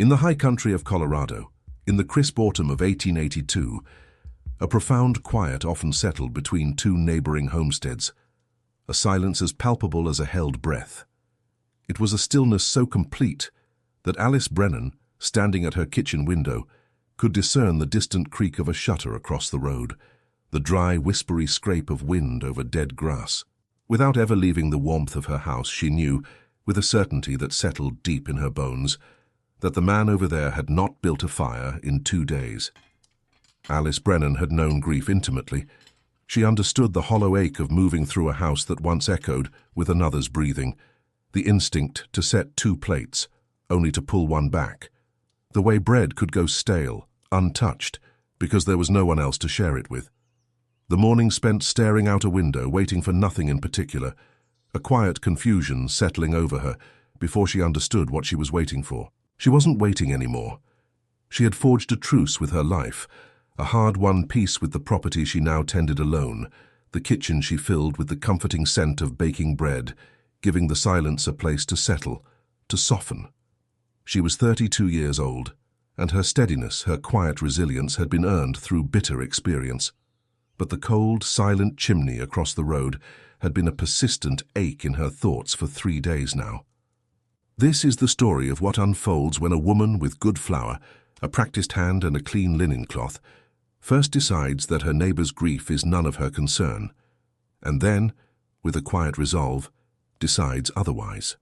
In the high country of Colorado, in the crisp autumn of 1882, a profound quiet often settled between two neighboring homesteads, a silence as palpable as a held breath. It was a stillness so complete that Alice Brennan, standing at her kitchen window, could discern the distant creak of a shutter across the road, the dry, whispery scrape of wind over dead grass. Without ever leaving the warmth of her house, she knew, with a certainty that settled deep in her bones, that the man over there had not built a fire in 2 days. Alice Brennan had known grief intimately. She understood the hollow ache of moving through a house that once echoed with another's breathing, the instinct to set 2 plates, only to pull one back, the way bread could go stale, untouched, because there was no one else to share it with. The morning spent staring out a window, waiting for nothing in particular, a quiet confusion settling over her before she understood what she was waiting for. She wasn't waiting anymore. She had forged a truce with her life, a hard-won peace with the property she now tended alone, the kitchen she filled with the comforting scent of baking bread, giving the silence a place to settle, to soften. She was 32 years old, and her steadiness, her quiet resilience had been earned through bitter experience. But the cold, silent chimney across the road had been a persistent ache in her thoughts for 3 days now. This is the story of what unfolds when a woman with good flour, a practiced hand and a clean linen cloth, first decides that her neighbor's grief is none of her concern, and then, with a quiet resolve, decides otherwise.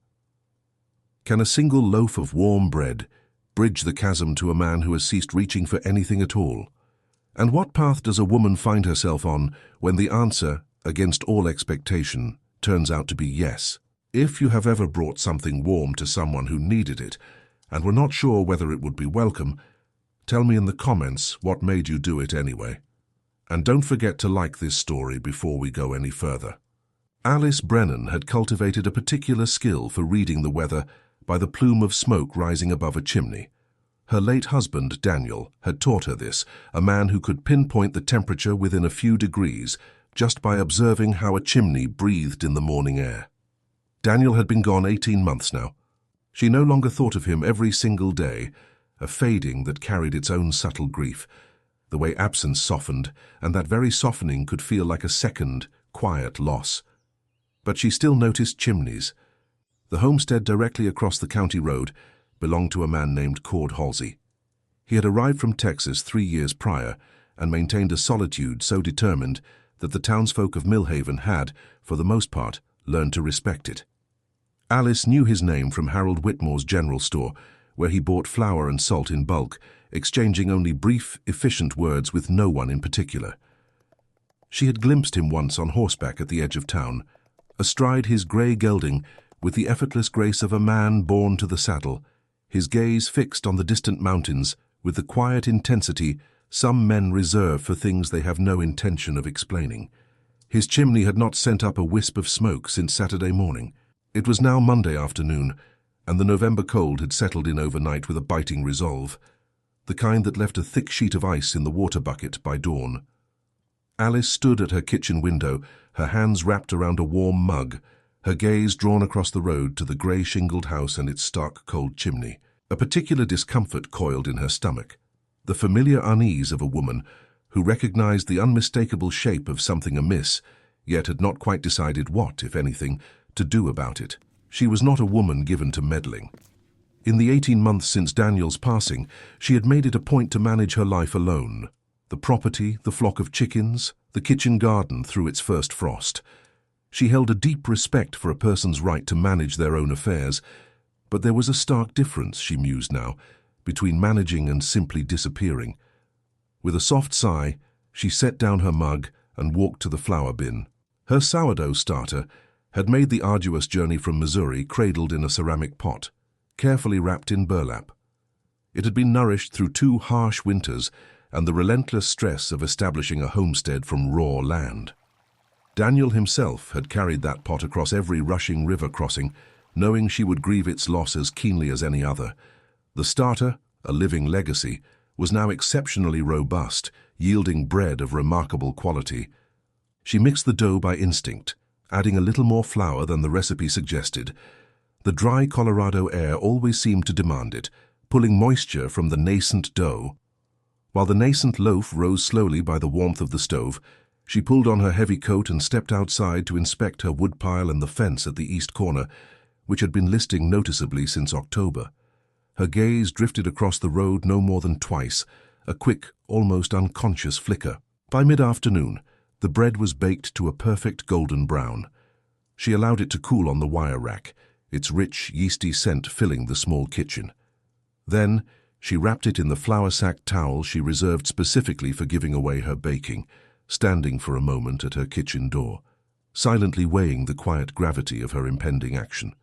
Can a single loaf of warm bread bridge the chasm to a man who has ceased reaching for anything at all? And what path does a woman find herself on when the answer, against all expectation, turns out to be yes? If you have ever brought something warm to someone who needed it and were not sure whether it would be welcome, tell me in the comments what made you do it anyway. And don't forget to like this story before we go any further. Alice Brennan had cultivated a particular skill for reading the weather by the plume of smoke rising above a chimney. Her late husband, Daniel, had taught her this, a man who could pinpoint the temperature within a few degrees just by observing how a chimney breathed in the morning air. Daniel had been gone 18 months now. She no longer thought of him every single day, a fading that carried its own subtle grief, the way absence softened, and that very softening could feel like a second, quiet loss. But she still noticed chimneys. The homestead directly across the county road belonged to a man named Cord Halsey. He had arrived from Texas 3 years prior and maintained a solitude so determined that the townsfolk of Millhaven had, for the most part, learned to respect it. Alice knew his name from Harold Whitmore's general store, where he bought flour and salt in bulk, exchanging only brief, efficient words with no one in particular. She had glimpsed him once on horseback at the edge of town, astride his grey gelding with the effortless grace of a man born to the saddle, his gaze fixed on the distant mountains with the quiet intensity some men reserve for things they have no intention of explaining. His chimney had not sent up a wisp of smoke since Saturday morning. It was now Monday afternoon, and the November cold had settled in overnight with a biting resolve, the kind that left a thick sheet of ice in the water bucket by dawn. Alice stood at her kitchen window, her hands wrapped around a warm mug, her gaze drawn across the road to the grey shingled house and its stark cold chimney. A particular discomfort coiled in her stomach, the familiar unease of a woman who recognized the unmistakable shape of something amiss, yet had not quite decided what, if anything, to do about it. She was not a woman given to meddling. In the 18 months since Daniel's passing, she had made it a point to manage her life alone. The property, the flock of chickens, the kitchen garden through its first frost. She held a deep respect for a person's right to manage their own affairs, but there was a stark difference, she mused now, between managing and simply disappearing. With a soft sigh, she set down her mug and walked to the flour bin. Her sourdough starter had made the arduous journey from Missouri cradled in a ceramic pot, carefully wrapped in burlap. It had been nourished through 2 harsh winters and the relentless stress of establishing a homestead from raw land. Daniel himself had carried that pot across every rushing river crossing, knowing she would grieve its loss as keenly as any other. The starter, a living legacy, was now exceptionally robust, yielding bread of remarkable quality. She mixed the dough by instinct, adding a little more flour than the recipe suggested. The dry Colorado air always seemed to demand it, pulling moisture from the nascent dough. While the nascent loaf rose slowly by the warmth of the stove, she pulled on her heavy coat and stepped outside to inspect her woodpile and the fence at the east corner, which had been listing noticeably since October. Her gaze drifted across the road no more than twice, a quick, almost unconscious flicker. By mid-afternoon, the bread was baked to a perfect golden brown. She allowed it to cool on the wire rack, its rich, yeasty scent filling the small kitchen. Then, she wrapped it in the flour sack towel she reserved specifically for giving away her baking, standing for a moment at her kitchen door, silently weighing the quiet gravity of her impending action.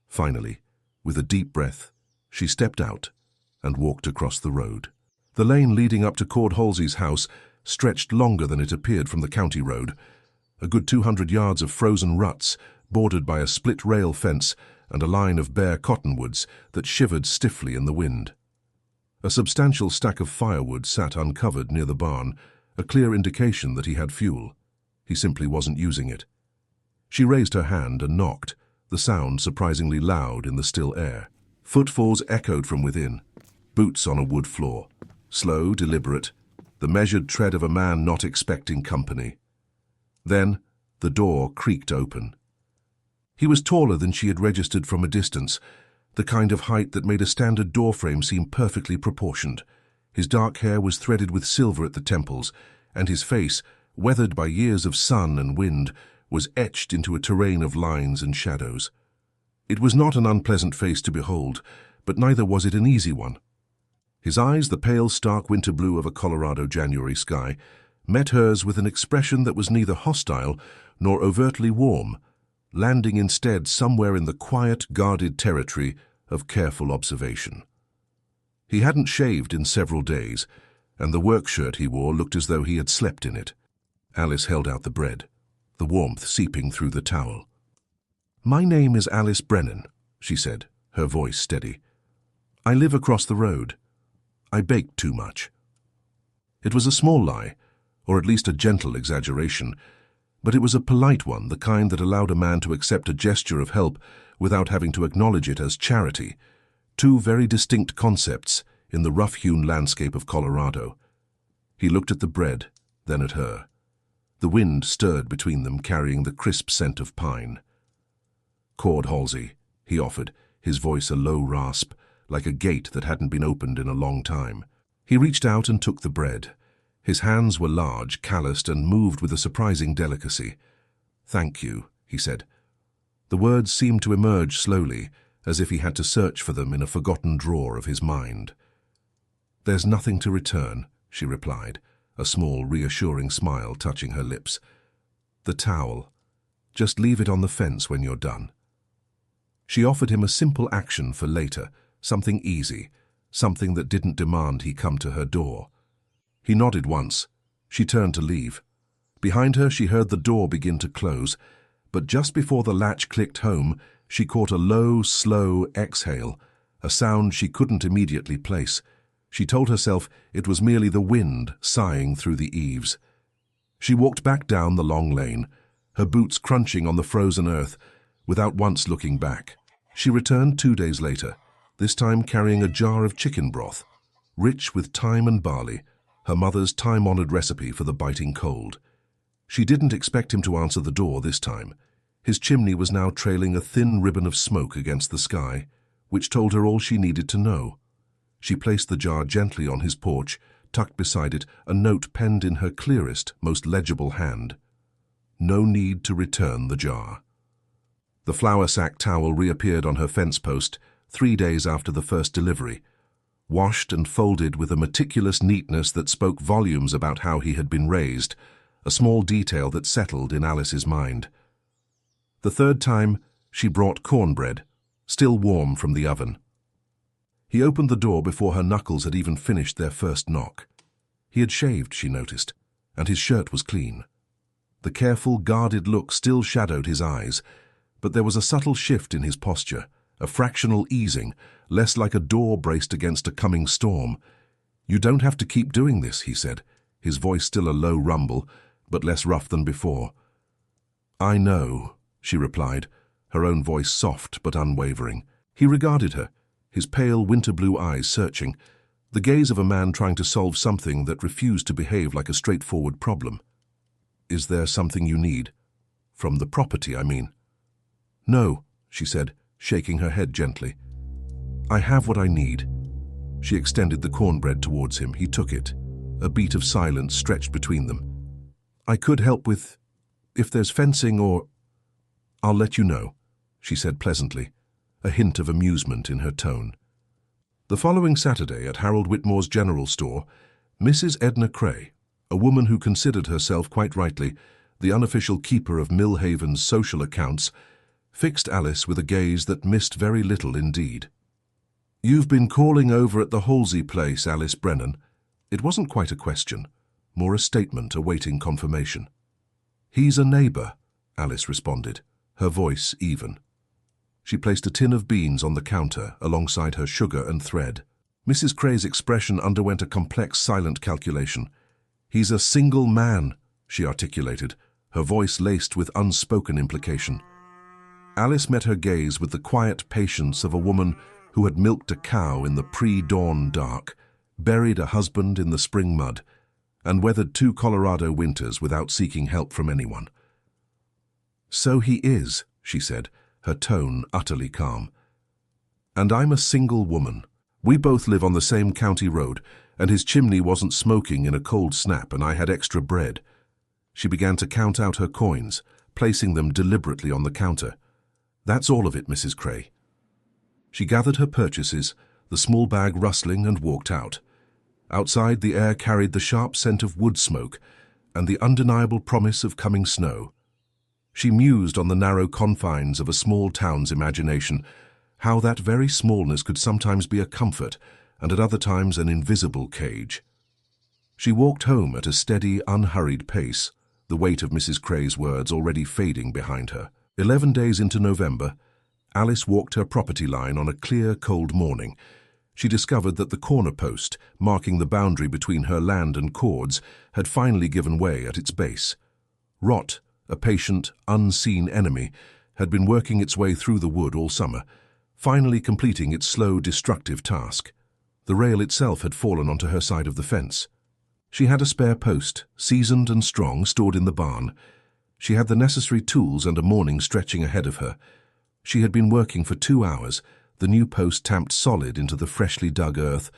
Finally, with a deep breath, she stepped out and walked across the road. The lane leading up to Cord Halsey's house stretched longer than it appeared from the county road, a good 200 yards of frozen ruts, bordered by a split-rail fence and a line of bare cottonwoods that shivered stiffly in the wind. A substantial stack of firewood sat uncovered near the barn, a clear indication that he had fuel. He simply wasn't using it. She raised her hand and knocked, the sound surprisingly loud in the still air. Footfalls echoed from within, boots on a wood floor, slow, deliberate, the measured tread of a man not expecting company. Then, the door creaked open. He was taller than she had registered from a distance, the kind of height that made a standard doorframe seem perfectly proportioned. His dark hair was threaded with silver at the temples, and his face, weathered by years of sun and wind, was etched into a terrain of lines and shadows. It was not an unpleasant face to behold, but neither was it an easy one. His eyes, the pale, stark winter blue of a Colorado January sky, met hers with an expression that was neither hostile nor overtly warm, landing instead somewhere in the quiet, guarded territory of careful observation. He hadn't shaved in several days, and the work shirt he wore looked as though he had slept in it. Alice held out the bread, the warmth seeping through the towel. "My name is Alice Brennan," she said, her voice steady. "I live across the road. I baked too much." It was a small lie, or at least a gentle exaggeration, but it was a polite one, the kind that allowed a man to accept a gesture of help without having to acknowledge it as charity. Two very distinct concepts in the rough-hewn landscape of Colorado. He looked at the bread, then at her. The wind stirred between them, carrying the crisp scent of pine. "Cord Halsey," he offered, his voice a low rasp, like a gate that hadn't been opened in a long time. He reached out and took the bread. His hands were large, calloused, and moved with a surprising delicacy. "Thank you," he said. The words seemed to emerge slowly, as if he had to search for them in a forgotten drawer of his mind. "There's nothing to return," she replied, a small, reassuring smile touching her lips. "The towel. Just leave it on the fence when you're done." She offered him a simple action for later, something easy, something that didn't demand he come to her door. He nodded once. She turned to leave. Behind her, she heard the door begin to close, but just before the latch clicked home, she caught a low, slow exhale, a sound she couldn't immediately place. She told herself it was merely the wind sighing through the eaves. She walked back down the long lane, her boots crunching on the frozen earth, without once looking back. She returned 2 days later, this time carrying a jar of chicken broth, rich with thyme and barley, her mother's time-honored recipe for the biting cold. She didn't expect him to answer the door this time. His chimney was now trailing a thin ribbon of smoke against the sky, which told her all she needed to know. She placed the jar gently on his porch, tucked beside it a note penned in her clearest, most legible hand. No need to return the jar. The flour sack towel reappeared on her fence post 3 days after the first delivery, washed and folded with a meticulous neatness that spoke volumes about how he had been raised, a small detail that settled in Alice's mind. The third time, she brought cornbread, still warm from the oven. He opened the door before her knuckles had even finished their first knock. He had shaved, she noticed, and his shirt was clean. The careful, guarded look still shadowed his eyes, but there was a subtle shift in his posture, a fractional easing, less like a door braced against a coming storm. "You don't have to keep doing this," he said, his voice still a low rumble, but less rough than before. "I know," she replied, her own voice soft but unwavering. He regarded her, his pale winter-blue eyes searching, the gaze of a man trying to solve something that refused to behave like a straightforward problem. "Is there something you need? From the property, I mean." "No," she said, shaking her head gently. "I have what I need." She extended the cornbread towards him. He took it. A beat of silence stretched between them. "I could help with, if there's fencing or—" "I'll let you know," she said pleasantly, a hint of amusement in her tone. The following Saturday at Harold Whitmore's general store, Mrs. Edna Cray, a woman who considered herself quite rightly the unofficial keeper of Millhaven's social accounts, fixed Alice with a gaze that missed very little indeed. "You've been calling over at the Halsey place, Alice Brennan." It wasn't quite a question, more a statement awaiting confirmation. "He's a neighbor," Alice responded, her voice even. She placed a tin of beans on the counter alongside her sugar and thread. Mrs. Cray's expression underwent a complex silent calculation. "He's a single man," she articulated, her voice laced with unspoken implication. Alice met her gaze with the quiet patience of a woman who had milked a cow in the pre-dawn dark, buried a husband in the spring mud, and weathered 2 Colorado winters without seeking help from anyone. "So he is," she said, her tone utterly calm. "And I'm a single woman. We both live on the same county road, and his chimney wasn't smoking in a cold snap, and I had extra bread." She began to count out her coins, placing them deliberately on the counter. "That's all of it, Mrs. Cray." She gathered her purchases, the small bag rustling, and walked out. Outside, the air carried the sharp scent of wood smoke and the undeniable promise of coming snow. She mused on the narrow confines of a small town's imagination, how that very smallness could sometimes be a comfort and at other times an invisible cage. She walked home at a steady, unhurried pace, the weight of Mrs. Cray's words already fading behind her. 11 days into November, Alice walked her property line on a clear, cold morning. She discovered that the corner post, marking the boundary between her land and cords, had finally given way at its base. Rot, a patient, unseen enemy, had been working its way through the wood all summer, finally completing its slow, destructive task. The rail itself had fallen onto her side of the fence. She had a spare post, seasoned and strong, stored in the barn. She had the necessary tools and a morning stretching ahead of her. She had been working for 2 hours, the new post tamped solid into the freshly dug earth,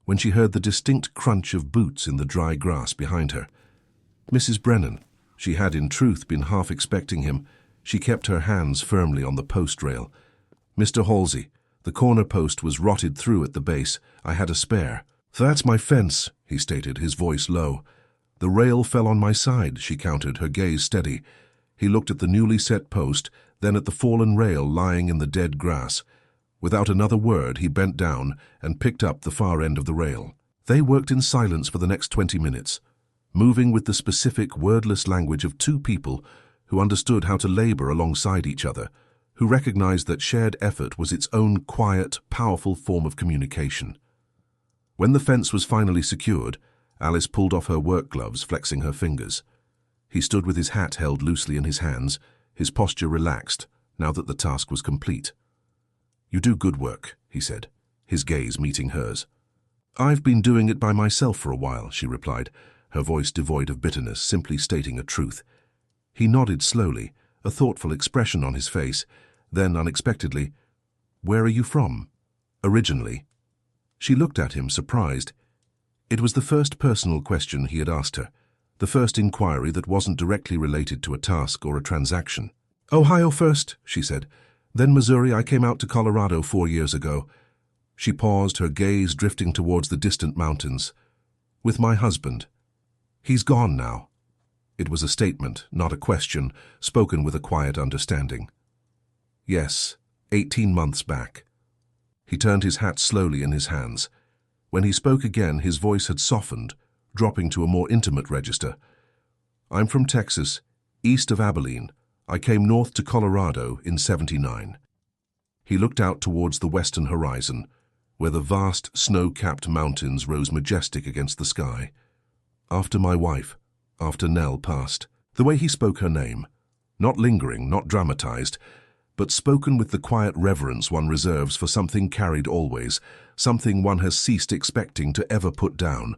when she heard the distinct crunch of boots in the dry grass behind her. Mrs. Brennan. She had in truth been half expecting him. She kept her hands firmly on the post rail. "Mr. Halsey, the corner post was rotted through at the base. I had a spare." "That's my fence," he stated, his voice low. "The rail fell on my side," she countered, her gaze steady. He looked at the newly set post, then at the fallen rail lying in the dead grass. Without another word, he bent down and picked up the far end of the rail. They worked in silence for the next 20 minutes, moving with the specific, wordless language of 2 people who understood how to labor alongside each other, who recognized that shared effort was its own quiet, powerful form of communication. When the fence was finally secured, Alice pulled off her work gloves, flexing her fingers. He stood with his hat held loosely in his hands, his posture relaxed, now that the task was complete. "You do good work," he said, his gaze meeting hers. "I've been doing it by myself for a while," she replied, her voice devoid of bitterness, simply stating a truth. He nodded slowly, a thoughtful expression on his face, then unexpectedly, "Where are you from? Originally?" She looked at him, surprised. It was the first personal question he had asked her, the first inquiry that wasn't directly related to a task or a transaction. "Ohio first," she said. "Then Missouri. I came out to Colorado 4 years ago." She paused, her gaze drifting towards the distant mountains. "With my husband. He's gone now." It was a statement, not a question, spoken with a quiet understanding. "Yes, 18 months back." He turned his hat slowly in his hands. When he spoke again, his voice had softened, dropping to a more intimate register. "I'm from Texas, east of Abilene. I came north to Colorado in '79. He looked out towards the western horizon, where the vast, snow-capped mountains rose majestic against the sky. "After my wife, after Nell passed." The way he spoke her name, not lingering, not dramatized, but spoken with the quiet reverence one reserves for something carried always, something one has ceased expecting to ever put down.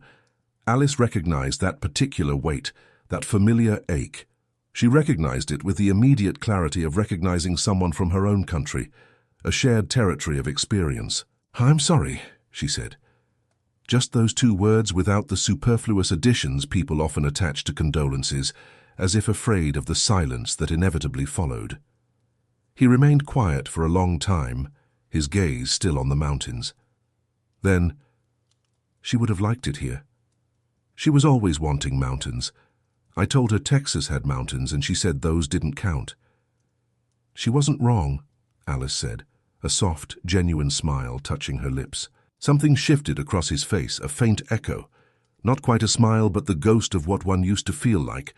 Alice recognized that particular weight, that familiar ache. She recognized it with the immediate clarity of recognizing someone from her own country, a shared territory of experience. "I'm sorry," she said. Just those two words without the superfluous additions people often attach to condolences, as if afraid of the silence that inevitably followed. He remained quiet for a long time, his gaze still on the mountains. Then, "She would have liked it here. She was always wanting mountains. I told her Texas had mountains, and she said those didn't count." "She wasn't wrong," Alice said, a soft, genuine smile touching her lips. Something shifted across his face, a faint echo. Not quite a smile, but the ghost of what one used to feel like,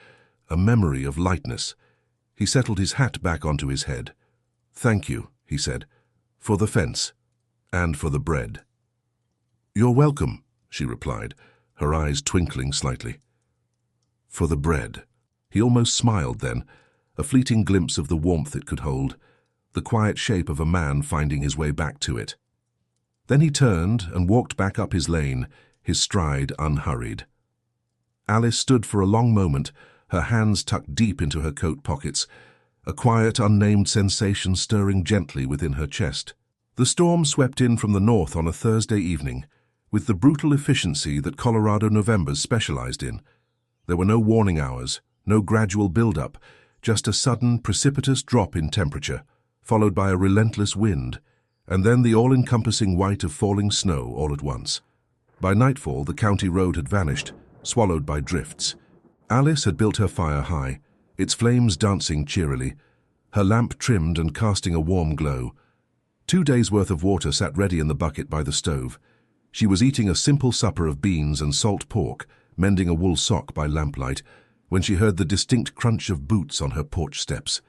a memory of lightness. He settled his hat back onto his head. "Thank you," he said, "for the fence, and for the bread." "You're welcome," she replied, her eyes twinkling slightly. "For the bread." He almost smiled then, a fleeting glimpse of the warmth it could hold, the quiet shape of a man finding his way back to it. Then he turned and walked back up his lane, his stride unhurried. Alice stood for a long moment, her hands tucked deep into her coat pockets, a quiet, unnamed sensation stirring gently within her chest. The storm swept in from the north on a Thursday evening, with the brutal efficiency that Colorado Novembers specialized in. There were no warning hours, no gradual build-up, just a sudden, precipitous drop in temperature, followed by a relentless wind, and then the all-encompassing white of falling snow all at once. By nightfall, the county road had vanished, swallowed by drifts. Alice had built her fire high, its flames dancing cheerily, her lamp trimmed and casting a warm glow. 2 days' worth of water sat ready in the bucket by the stove. She was eating a simple supper of beans and salt pork, mending a wool sock by lamplight, when she heard the distinct crunch of boots on her porch steps.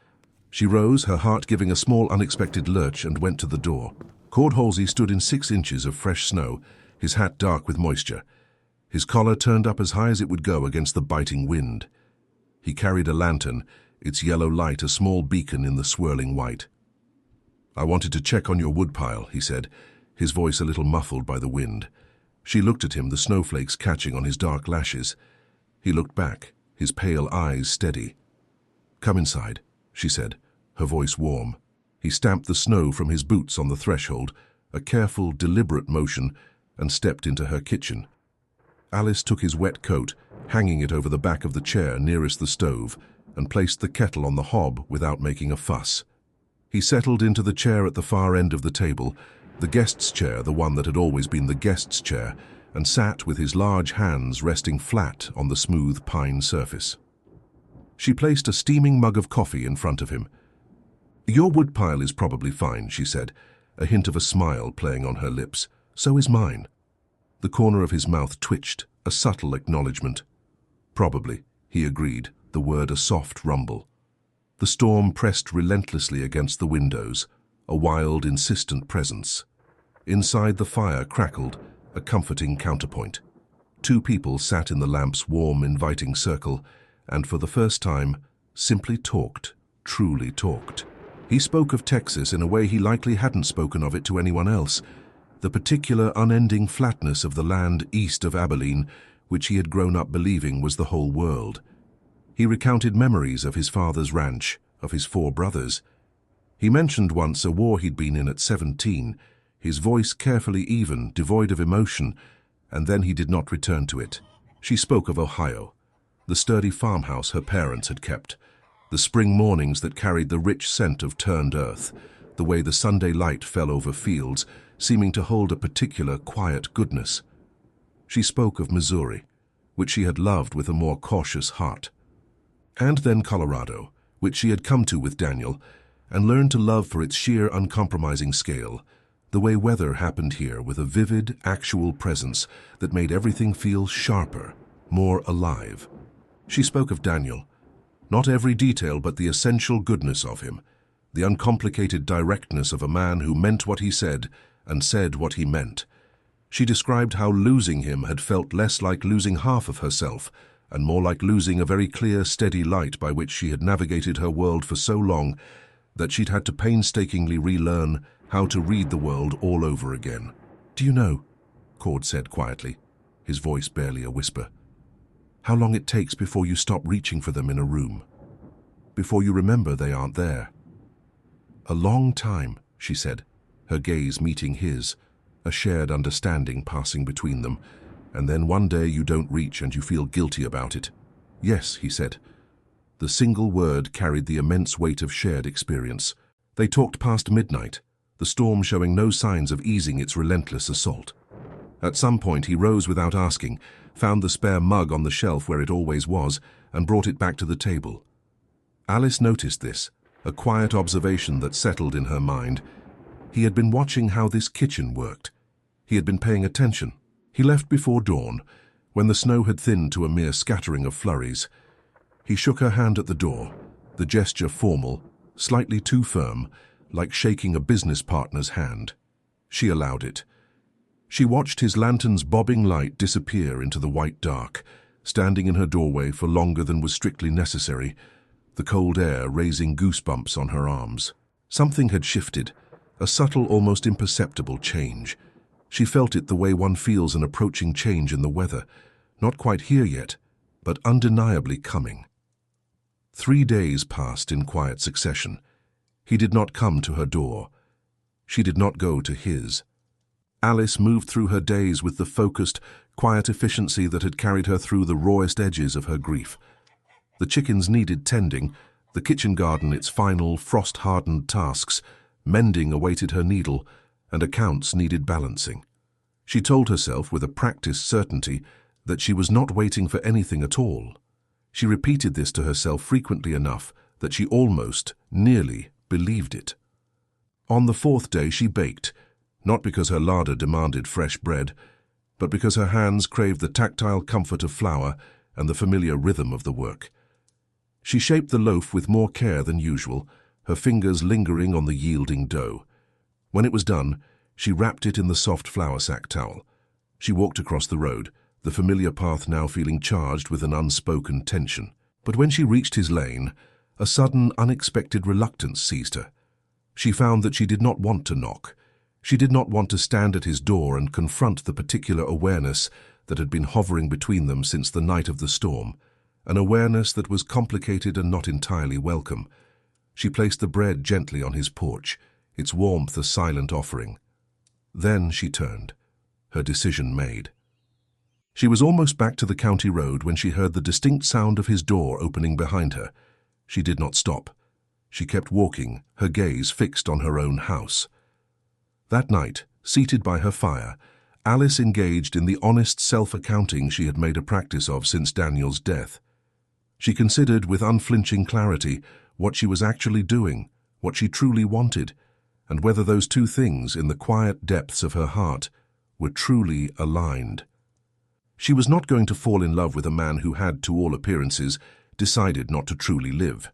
She rose, her heart giving a small unexpected lurch, and went to the door. Cord Halsey stood in 6 inches of fresh snow, his hat dark with moisture, his collar turned up as high as it would go against the biting wind. He carried a lantern, its yellow light a small beacon in the swirling white. "I wanted to check on your woodpile," he said, his voice a little muffled by the wind. She looked at him, the snowflakes catching on his dark lashes. He looked back, his pale eyes steady. "Come inside," she said, her voice warm. He stamped the snow from his boots on the threshold, a careful, deliberate motion, and stepped into her kitchen. Alice took his wet coat, hanging it over the back of the chair nearest the stove, and placed the kettle on the hob without making a fuss. He settled into the chair at the far end of the table, the guest's chair, the one that had always been the guest's chair, and sat with his large hands resting flat on the smooth pine surface. She placed a steaming mug of coffee in front of him. "Your woodpile is probably fine," she said, a hint of a smile playing on her lips. "So is mine." The corner of his mouth twitched, a subtle acknowledgement. "Probably," he agreed, the word a soft rumble. The storm pressed relentlessly against the windows, a wild, insistent presence. Inside the fire crackled, a comforting counterpoint. 2 people sat in the lamp's warm, inviting circle, and for the first time, simply talked, truly talked. He spoke of Texas in a way he likely hadn't spoken of it to anyone else, the particular unending flatness of the land east of Abilene, which he had grown up believing was the whole world. He recounted memories of his father's ranch, of his 4 brothers. He mentioned once a war he'd been in at 17, his voice carefully even, devoid of emotion, and then he did not return to it. She spoke of Ohio, the sturdy farmhouse her parents had kept, the spring mornings that carried the rich scent of turned earth, the way the Sunday light fell over fields, seeming to hold a particular quiet goodness. She spoke of Missouri, which she had loved with a more cautious heart. And then Colorado, which she had come to with Daniel, and learned to love for its sheer uncompromising scale, the way weather happened here with a vivid, actual presence that made everything feel sharper, more alive. She spoke of Daniel, not every detail but the essential goodness of him, the uncomplicated directness of a man who meant what he said and said what he meant. She described how losing him had felt less like losing half of herself and more like losing a very clear, steady light by which she had navigated her world for so long, that she'd had to painstakingly relearn how to read the world all over again. "Do you know," Cord said quietly, his voice barely a whisper, "how long it takes before you stop reaching for them in a room? Before you remember they aren't there?" "A long time," she said, her gaze meeting his, a shared understanding passing between them, "and then one day you don't reach and you feel guilty about it." "Yes," he said. The single word carried the immense weight of shared experience. They talked past midnight, the storm showing no signs of easing its relentless assault. At some point he rose without asking, found the spare mug on the shelf where it always was, and brought it back to the table. Alice noticed this, a quiet observation that settled in her mind. He had been watching how this kitchen worked. He had been paying attention. He left before dawn, when the snow had thinned to a mere scattering of flurries. He shook her hand at the door, the gesture formal, slightly too firm, like shaking a business partner's hand. She allowed it. She watched his lantern's bobbing light disappear into the white dark, standing in her doorway for longer than was strictly necessary, the cold air raising goosebumps on her arms. Something had shifted, a subtle, almost imperceptible change. She felt it the way one feels an approaching change in the weather, not quite here yet, but undeniably coming. 3 days passed in quiet succession. He did not come to her door. She did not go to his. Alice moved through her days with the focused, quiet efficiency that had carried her through the rawest edges of her grief. The chickens needed tending, the kitchen garden its final, frost-hardened tasks, mending awaited her needle, and accounts needed balancing. She told herself with a practiced certainty that she was not waiting for anything at all. She repeated this to herself frequently enough that she almost, nearly, believed it. On the 4th day she baked, not because her larder demanded fresh bread, but because her hands craved the tactile comfort of flour and the familiar rhythm of the work. She shaped the loaf with more care than usual, her fingers lingering on the yielding dough. When it was done, she wrapped it in the soft flour sack towel. She walked across the road, the familiar path now feeling charged with an unspoken tension. But when she reached his lane, a sudden, unexpected reluctance seized her. She found that she did not want to knock. She did not want to stand at his door and confront the particular awareness that had been hovering between them since the night of the storm, an awareness that was complicated and not entirely welcome. She placed the bread gently on his porch, its warmth a silent offering. Then she turned, her decision made. She was almost back to the county road when she heard the distinct sound of his door opening behind her. She did not stop. She kept walking, her gaze fixed on her own house. That night, seated by her fire, Alice engaged in the honest self-accounting she had made a practice of since Daniel's death. She considered with unflinching clarity what she was actually doing, what she truly wanted, and whether those two things in the quiet depths of her heart were truly aligned. She was not going to fall in love with a man who had, to all appearances, decided not to truly live.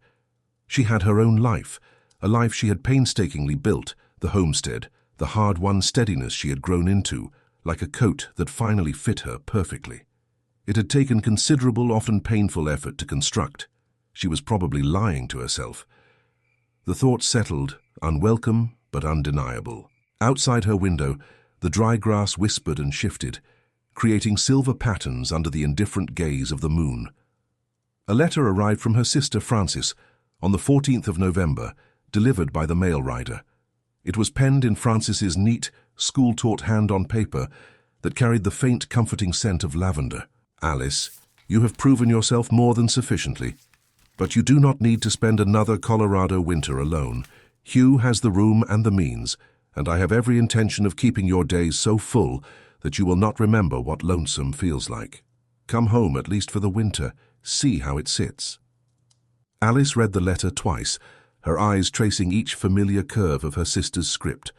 She had her own life, a life she had painstakingly built, the homestead, the hard-won steadiness she had grown into, like a coat that finally fit her perfectly. It had taken considerable, often painful effort to construct. She was probably lying to herself. The thought settled, unwelcome but undeniable. Outside her window, the dry grass whispered and shifted, creating silver patterns under the indifferent gaze of the moon. A letter arrived from her sister Frances on the 14th of November, delivered by the mail rider. It was penned in Frances's neat, school-taught hand on paper that carried the faint, comforting scent of lavender. "Alice, you have proven yourself more than sufficiently, but you do not need to spend another Colorado winter alone. Hugh has the room and the means, and I have every intention of keeping your days so full that you will not remember what lonesome feels like. Come home at least for the winter. See how it sits." Alice read the letter twice, her eyes tracing each familiar curve of her sister's script.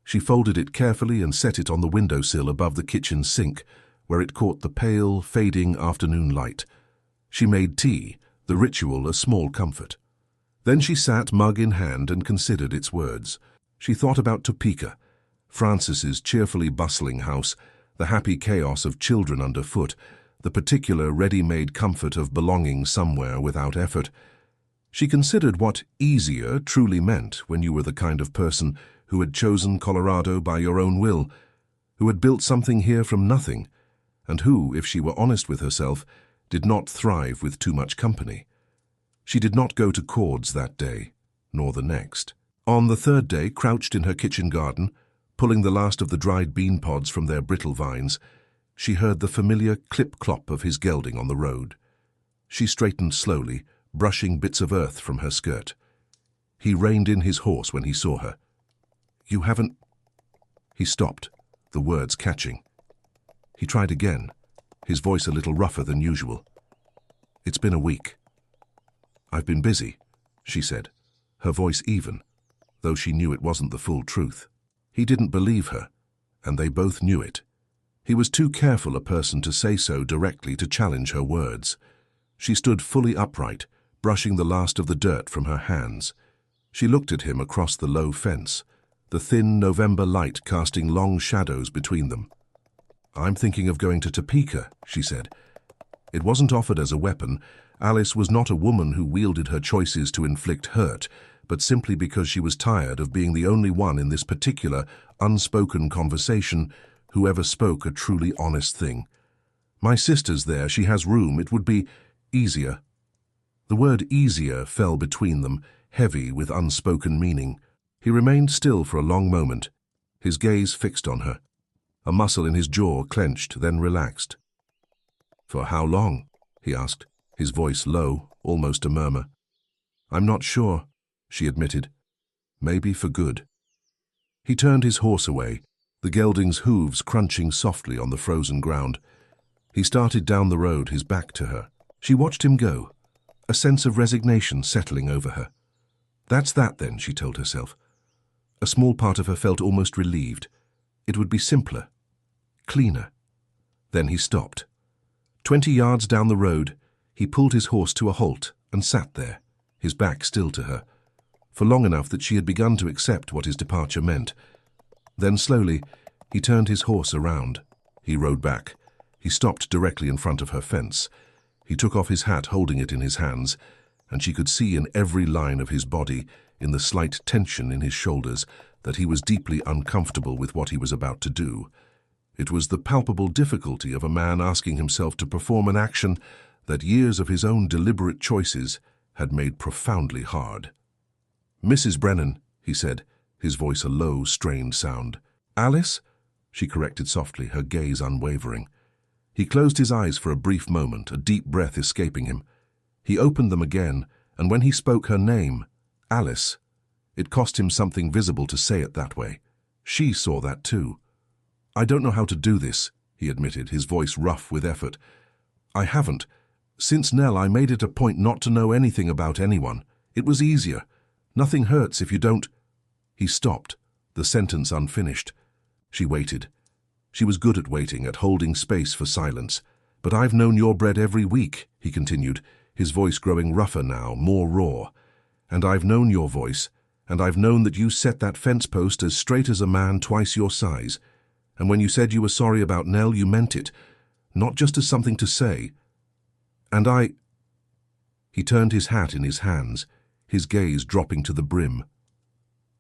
She folded it carefully and set it on the windowsill above the kitchen sink, where it caught the pale, fading afternoon light. She made tea, the ritual a small comfort. Then she sat, mug in hand, and considered its words. She thought about Topeka, Frances's cheerfully bustling house, the happy chaos of children underfoot, the particular ready-made comfort of belonging somewhere without effort. She considered what easier truly meant when you were the kind of person who had chosen Colorado by your own will, who had built something here from nothing, and who, if she were honest with herself, did not thrive with too much company. She did not go to chords that day, nor the next. On the third day, crouched in her kitchen garden, pulling the last of the dried bean pods from their brittle vines, she heard the familiar clip-clop of his gelding on the road. She straightened slowly, brushing bits of earth from her skirt. He reined in his horse when he saw her. "You haven't—" He stopped, the words catching. He tried again, his voice a little rougher than usual. "It's been a week." "I've been busy," she said, her voice even, though she knew it wasn't the full truth. He didn't believe her, and they both knew it. He was too careful a person to say so directly to challenge her words. She stood fully upright, brushing the last of the dirt from her hands. She looked at him across the low fence, the thin November light casting long shadows between them. "I'm thinking of going to Topeka," she said. It wasn't offered as a weapon. Alice was not a woman who wielded her choices to inflict hurt, but simply because she was tired of being the only one in this particular, unspoken conversation who ever spoke a truly honest thing. "My sister's there, she has room, it would be easier." The word easier fell between them, heavy with unspoken meaning. He remained still for a long moment, his gaze fixed on her. A muscle in his jaw clenched, then relaxed. "For how long?" he asked, his voice low, almost a murmur. "I'm not sure," she admitted. "Maybe for good." He turned his horse away, the gelding's hooves crunching softly on the frozen ground. He started down the road, his back to her. She watched him go, a sense of resignation settling over her. That's that then, she told herself. A small part of her felt almost relieved. It would be simpler, cleaner. Then he stopped. 20 yards down the road, he pulled his horse to a halt and sat there, his back still to her, for long enough that she had begun to accept what his departure meant. Then slowly, he turned his horse around. He rode back. He stopped directly in front of her fence. He took off his hat, holding it in his hands, and she could see in every line of his body, in the slight tension in his shoulders, that he was deeply uncomfortable with what he was about to do. It was the palpable difficulty of a man asking himself to perform an action that years of his own deliberate choices had made profoundly hard. "Mrs. Brennan," he said, his voice a low, strained sound. "Alice?" she corrected softly, her gaze unwavering. He closed his eyes for a brief moment, a deep breath escaping him. He opened them again, and when he spoke her name, Alice, it cost him something visible to say it that way. She saw that too. "I don't know how to do this," he admitted, his voice rough with effort. "I haven't. Since Nell, I made it a point not to know anything about anyone. It was easier. Nothing hurts if you don't—" He stopped, the sentence unfinished. She waited. She was good at waiting, at holding space for silence. "But I've known your bread every week," he continued, his voice growing rougher now, more raw. "And I've known your voice, and I've known that you set that fence post as straight as a man twice your size. And when you said you were sorry about Nell, you meant it, not just as something to say. And I—" He turned his hat in his hands, his gaze dropping to the brim.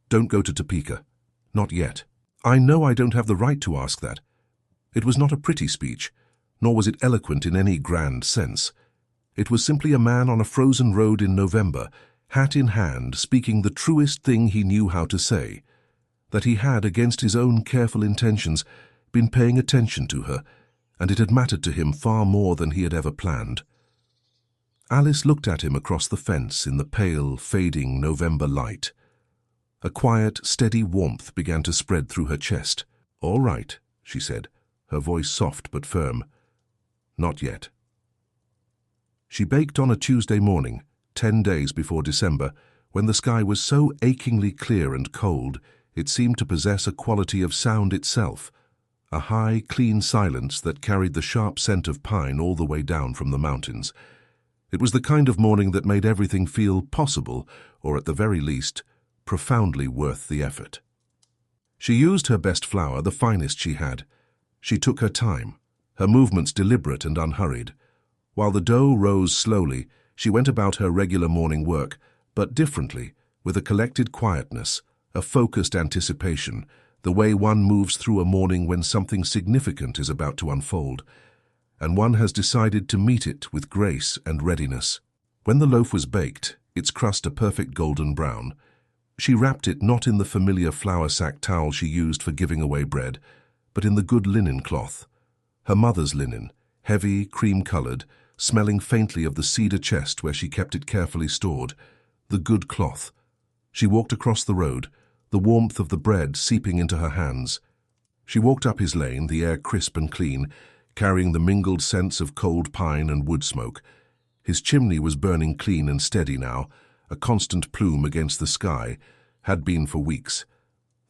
"Don't go to Topeka. Not yet. I know I don't have the right to ask that." It was not a pretty speech, nor was it eloquent in any grand sense. It was simply a man on a frozen road in November, hat in hand, speaking the truest thing he knew how to say, that he had, against his own careful intentions, been paying attention to her, and it had mattered to him far more than he had ever planned. Alice looked at him across the fence in the pale, fading November light. A quiet, steady warmth began to spread through her chest. "All right," she said, her voice soft but firm. "Not yet." She baked on a Tuesday morning, 10 days before December, when the sky was so achingly clear and cold it seemed to possess a quality of sound itself, a high, clean silence that carried the sharp scent of pine all the way down from the mountains. It was the kind of morning that made everything feel possible, or at the very least, profoundly worth the effort. She used her best flour, the finest she had. She took her time, her movements deliberate and unhurried. While the dough rose slowly, She went about her regular morning work, but differently, with a collected quietness, a focused anticipation, the way one moves through a morning when something significant is about to unfold, and one has decided to meet it with grace and readiness. When the loaf was baked, its crust a perfect golden brown, she wrapped it not in the familiar flour sack towel she used for giving away bread, but in the good linen cloth. Her mother's linen, heavy, cream-colored, smelling faintly of the cedar chest where she kept it carefully stored. The good cloth. She walked across the road, the warmth of the bread seeping into her hands. She walked up his lane, the air crisp and clean, carrying the mingled scents of cold pine and wood smoke. His chimney was burning clean and steady now, a constant plume against the sky, had been for weeks.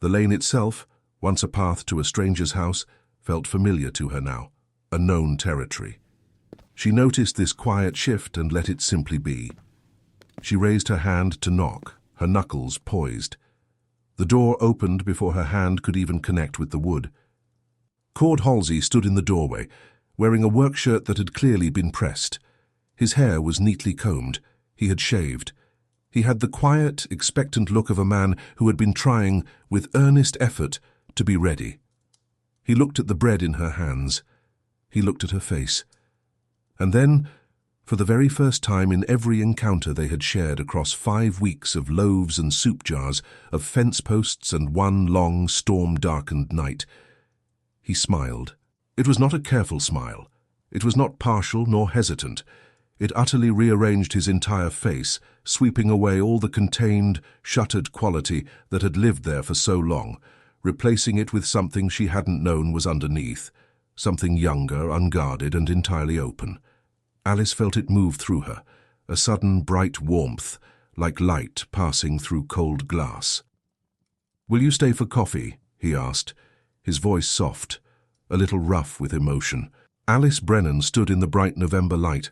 The lane itself, once a path to a stranger's house, felt familiar to her now, a known territory. She noticed this quiet shift and let it simply be. She raised her hand to knock, her knuckles poised. The door opened before her hand could even connect with the wood. Cord Halsey stood in the doorway, wearing a work shirt that had clearly been pressed. His hair was neatly combed. He had shaved. He had the quiet, expectant look of a man who had been trying, with earnest effort, to be ready. He looked at the bread in her hands. He looked at her face. And then, for the very first time in every encounter they had shared across 5 weeks of loaves and soup jars, of fence posts and one long, storm-darkened night, he smiled. It was not a careful smile. It was not partial nor hesitant. It utterly rearranged his entire face, sweeping away all the contained, shuttered quality that had lived there for so long, replacing it with something she hadn't known was underneath, something younger, unguarded, and entirely open. Alice felt it move through her, a sudden bright warmth, like light passing through cold glass. "Will you stay for coffee?" he asked, his voice soft, a little rough with emotion. Alice Brennan stood in the bright November light,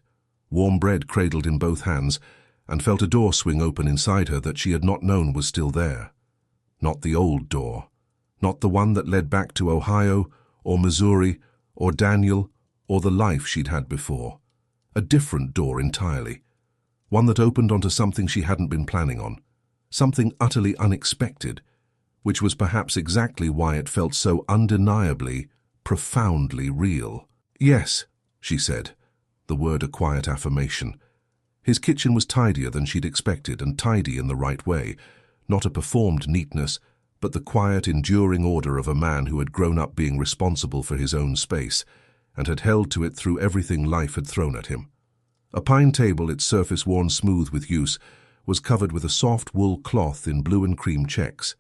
warm bread cradled in both hands, and felt a door swing open inside her that she had not known was still there. Not the old door, not the one that led back to Ohio, or Missouri, or Daniel, or the life she'd had before. A different door entirely, one that opened onto something she hadn't been planning on, something utterly unexpected, which was perhaps exactly why it felt so undeniably, profoundly real. "Yes," she said, the word a quiet affirmation. His kitchen was tidier than she'd expected, and tidy in the right way, not a performed neatness, but the quiet, enduring order of a man who had grown up being responsible for his own space, and had held to it through everything life had thrown at him. A pine table, its surface worn smooth with use, was covered with a soft wool cloth in blue and cream checks.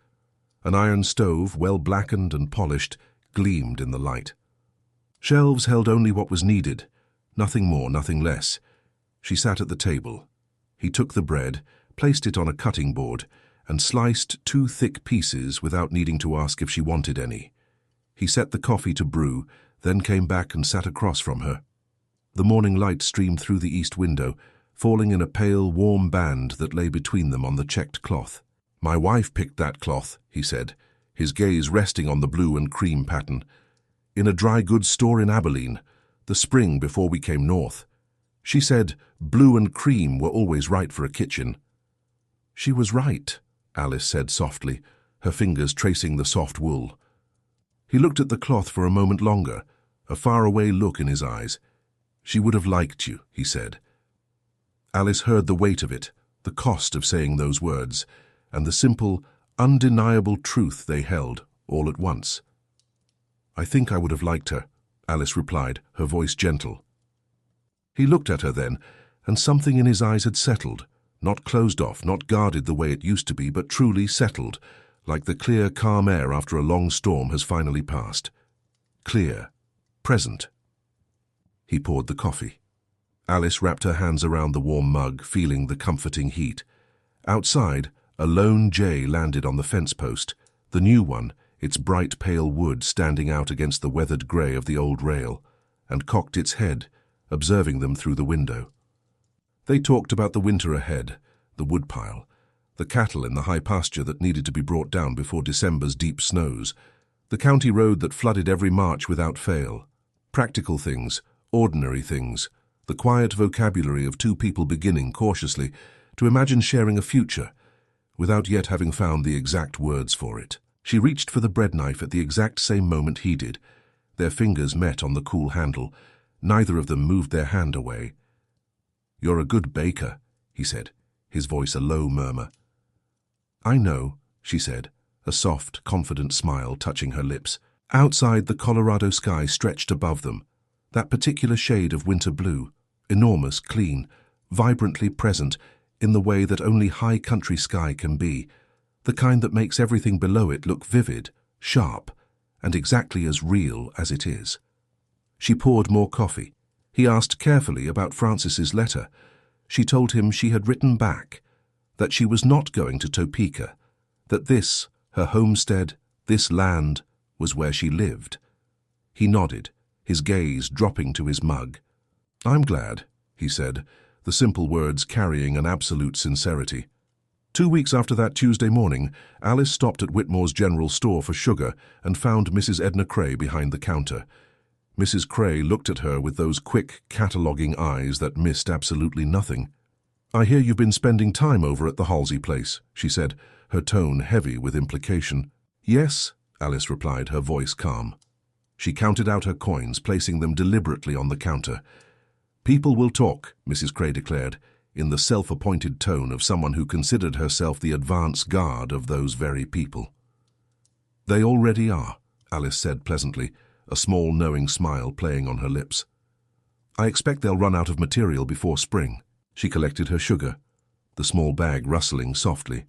An iron stove, well blackened and polished, gleamed in the light. Shelves held only what was needed, nothing more, nothing less. She sat at the table. He took the bread, placed it on a cutting board, and sliced 2 thick pieces without needing to ask if she wanted any. He set the coffee to brew, then came back and sat across from her. The morning light streamed through the east window, falling in a pale, warm band that lay between them on the checked cloth. "My wife picked that cloth," he said, his gaze resting on the blue and cream pattern. "In a dry goods store in Abilene, the spring before we came north. She said blue and cream were always right for a kitchen." "She was right," Alice said softly, her fingers tracing the soft wool. He looked at the cloth for a moment longer, a faraway look in his eyes. "She would have liked you," he said. Alice heard the weight of it, the cost of saying those words, and the simple, undeniable truth they held, all at once. "I think I would have liked her," Alice replied, her voice gentle. He looked at her then, and something in his eyes had settled, not closed off, not guarded the way it used to be, but truly settled, like the clear, calm air after a long storm has finally passed. Clear, present. He poured the coffee. Alice wrapped her hands around the warm mug, feeling the comforting heat. Outside, a lone jay landed on the fence post, the new one, its bright pale wood standing out against the weathered grey of the old rail, and cocked its head, observing them through the window. They talked about the winter ahead, the woodpile, the cattle in the high pasture that needed to be brought down before December's deep snows, the county road that flooded every March without fail. Practical things, ordinary things, the quiet vocabulary of two people beginning cautiously to imagine sharing a future without yet having found the exact words for it. She reached for the bread knife at the exact same moment he did. Their fingers met on the cool handle. Neither of them moved their hand away. "You're a good baker," he said, his voice a low murmur. "I know," she said, a soft, confident smile touching her lips. Outside, the Colorado sky stretched above them, that particular shade of winter blue, enormous, clean, vibrantly present in the way that only high country sky can be, the kind that makes everything below it look vivid, sharp, and exactly as real as it is. She poured more coffee. He asked carefully about Francis's letter. She told him she had written back, that she was not going to Topeka, that this, her homestead, this land, was where she lived. He nodded, his gaze dropping to his mug. "I'm glad," he said, the simple words carrying an absolute sincerity. 2 weeks after that Tuesday morning, Alice stopped at Whitmore's general store for sugar and found Mrs. Edna Cray behind the counter. Mrs. Cray looked at her with those quick, cataloguing eyes that missed absolutely nothing. "I hear you've been spending time over at the Halsey place," she said, her tone heavy with implication. "Yes," Alice replied, her voice calm. She counted out her coins, placing them deliberately on the counter. "People will talk," Mrs. Cray declared, in the self-appointed tone of someone who considered herself the advance guard of those very people. "They already are," Alice said pleasantly, a small knowing smile playing on her lips. "I expect they'll run out of material before spring." She collected her sugar, the small bag rustling softly.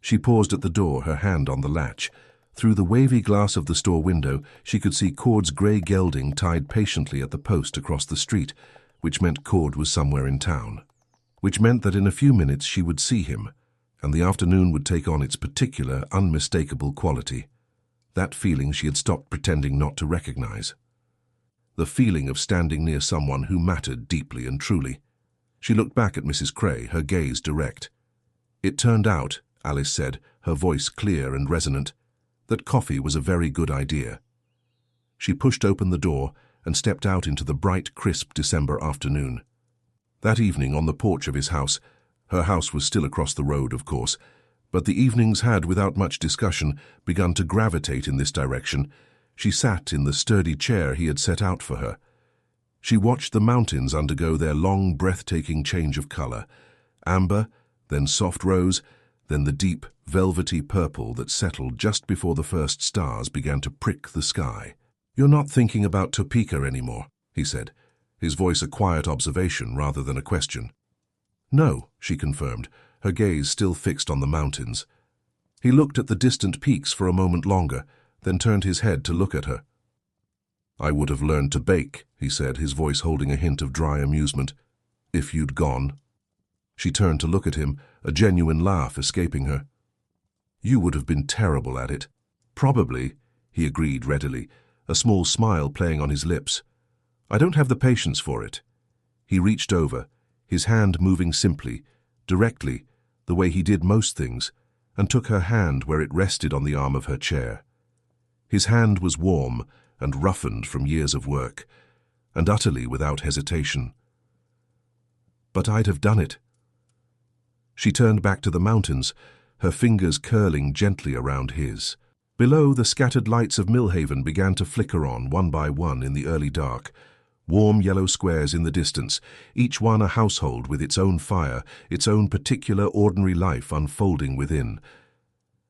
She paused at the door, her hand on the latch. Through the wavy glass of the store window, she could see Cord's grey gelding tied patiently at the post across the street, which meant Cord was somewhere in town. Which meant that in a few minutes she would see him, and the afternoon would take on its particular, unmistakable quality. That feeling she had stopped pretending not to recognize. The feeling of standing near someone who mattered deeply and truly. She looked back at Mrs. Cray, her gaze direct. "It turned out," Alice said, her voice clear and resonant, "that coffee was a very good idea." She pushed open the door and stepped out into the bright, crisp December afternoon. That evening on the porch of his house, her house was still across the road, of course, but the evenings had, without much discussion, begun to gravitate in this direction. She sat in the sturdy chair he had set out for her. She watched the mountains undergo their long, breathtaking change of color, amber, then soft rose, then the deep, velvety purple that settled just before the first stars began to prick the sky. "You're not thinking about Topeka anymore," he said, his voice a quiet observation rather than a question. "No," she confirmed, her gaze still fixed on the mountains. He looked at the distant peaks for a moment longer, then turned his head to look at her. "I would have learned to bake," he said, his voice holding a hint of dry amusement, "if you'd gone." She turned to look at him, a genuine laugh escaping her. "You would have been terrible at it." "Probably," he agreed readily, a small smile playing on his lips. "I don't have the patience for it." He reached over, his hand moving simply, directly, the way he did most things, and took her hand where it rested on the arm of her chair. His hand was warm and roughened from years of work, and utterly without hesitation. "But I'd have done it." She turned back to the mountains, her fingers curling gently around his. Below, the scattered lights of Millhaven began to flicker on, one by one, in the early dark. Warm yellow squares in the distance, each one a household with its own fire, its own particular ordinary life unfolding within.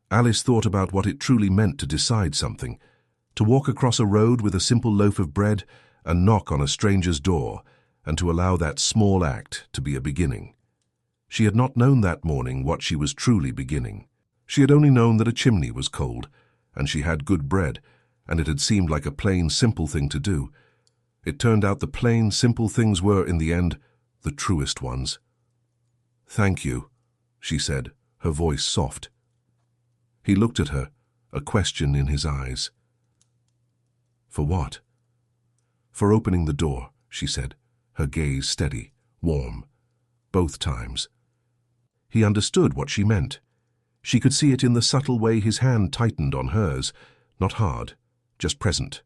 Alice thought about what it truly meant to decide something, to walk across a road with a simple loaf of bread and knock on a stranger's door, and to allow that small act to be a beginning. She had not known that morning what she was truly beginning. She had only known that a chimney was cold, and she had good bread, and it had seemed like a plain, simple thing to do. It turned out the plain, simple things were, in the end, the truest ones. "Thank you," she said, her voice soft. He looked at her, a question in his eyes. "For what?" "For opening the door," she said, her gaze steady, warm, both times. He understood what she meant. She could see it in the subtle way his hand tightened on hers, not hard, just present.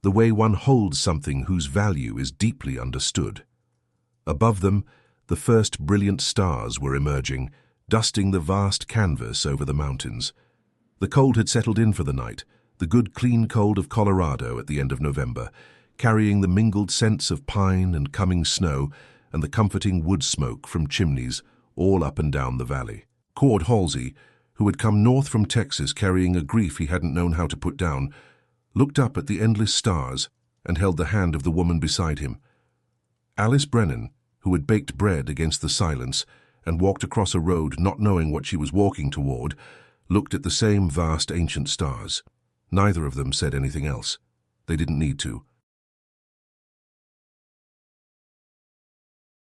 The way one holds something whose value is deeply understood. Above them, the first brilliant stars were emerging, dusting the vast canvas over the mountains. The cold had settled in for the night, the good clean cold of Colorado at the end of November, carrying the mingled scents of pine and coming snow and the comforting wood smoke from chimneys all up and down the valley. Cord Halsey, who had come north from Texas carrying a grief he hadn't known how to put down, looked up at the endless stars and held the hand of the woman beside him. Alice Brennan, who had baked bread against the silence and walked across a road not knowing what she was walking toward, looked at the same vast ancient stars. Neither of them said anything else. They didn't need to.